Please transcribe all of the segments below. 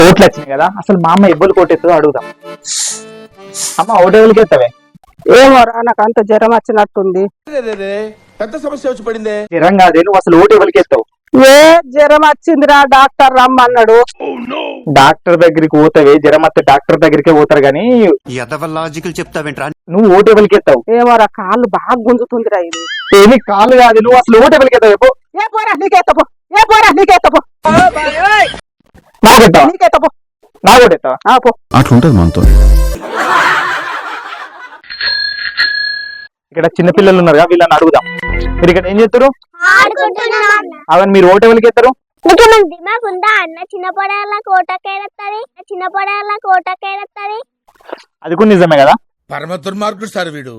ఓట్లు వచ్చినాయి కదా, అసలు మా అమ్మ ఎవ్వరు కోటెత్తుందో అడుగుదాం. అమ్మ ఓటు ఎవరికి ఎత్తవే? ఏమోరా నాకు అంత జ్వరం వచ్చినట్టుంది. పెద్ద సమస్య వచ్చి పడిందే. జ్వరం కాదే, నువ్వు అసలు ఓటు ఎవరికి ఎత్తావు? ఏ జ్వరం వచ్చిందిరా డాక్టర్ రమ్మన్నాడు. డాక్టర్ దగ్గరికి పోతావే, జ్వరం వస్తే డాక్టర్ దగ్గరికే పోతారు గానీ లాజికల్ చెప్తావేంట్రా? నువ్వు ఓటు ఎవరికి ఎత్తావు? ఏమోరా కాళ్ళు బాగా గుంజుతుందిరా ఇది. ఏమి కాలు కాదు, నువ్వు అసలు ఓటు ఎవరికి ఎత్తావు చెప్పు? ఏ పోరా నీకెత్తపో, ఏ పోరా నీకెత్తపో, నాకెత్తావా? నీకెత్తపో. నా ఓటు ఎత్తావా? పో. అట్లుంటది మనతో. ఇక్కడ చిన్న పిల్లలు ఉన్నారు కదా, వీళ్ళని అడుగుదాం. మీరు ఇక్కడ ఏం చేస్తారు? అవన్నీ మీరు ఓటు ఎవరికి ఎత్తారు? దిమాగ్ ఉందా అన్న? చిన్న పొడగల కోటకేడత్తది, చిన్న పొడగల కోటకేడత్తది. అది కూడా నిజమే కదా. పరమ దుర్మార్గుడు సార్ వీడు.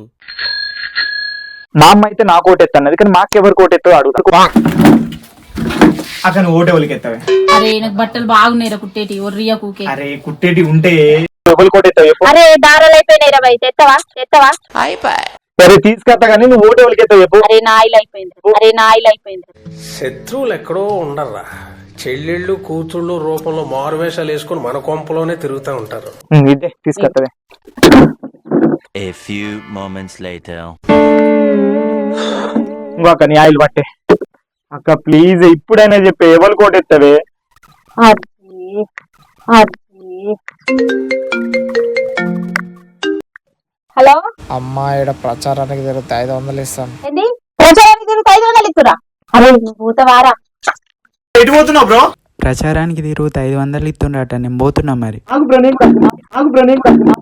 మా అమ్మ అయితే నాకు ఓటు ఎత్తాను, కానీ మాకెవరు ఓటు ఎత్తావు అడుగుతా. అసలు ఓటు ఎవరికి ఎత్తావే? అరే నాకు బట్టలు బాగున్నాయి కుట్టేటి ఒర్రియా కూకే. అరే కుట్టేటి ఉంటే ఎవరు కోట ఎత్తావు చెప్పు? అరే దారాలు అయిపోయినాయి రా బయట, ఎత్తవా ఎత్తవా? సరే తీసుకొస్తా, కానీ నువ్వు ఓటు ఎవరికి ఎత్తావు చెప్పు? అరే నా ఆయిల్ అయిపోయింది, అరే నా ఆయిల్ అయిపోయింది. శత్రువులు ఎక్కడో ఉండర్రా, చెల్లెళ్ళు కూతుళ్ళు రూపంలో మారువేషాలు వేసుకుని మన కొంపలోనే తిరుగుతూ ఉంటారు. ఇదే తీసుకొస్తావే. A few moments later. ఇంకొక నీ ఆయిల్ పట్టే అక్క, ప్లీజ్ ఇప్పుడైనా చెప్పే, ఎవరు కోట ఎత్తావే? హలో అమ్మా ఈడ ప్రచారానికి తిరిగితే 500 ఇస్తాను. ఏంది ప్రచారానికి తిరిగి 500 ఇస్తురా? అరే నువ్వు పోతావారా? ఎటు పోతున్నావు బ్రో? ప్రచారానికి తిరుగుతే 500 ఇస్తుండట, నేను పోతున్నా మరి. ఆగు బ్రో, నేను కడుతున్నా.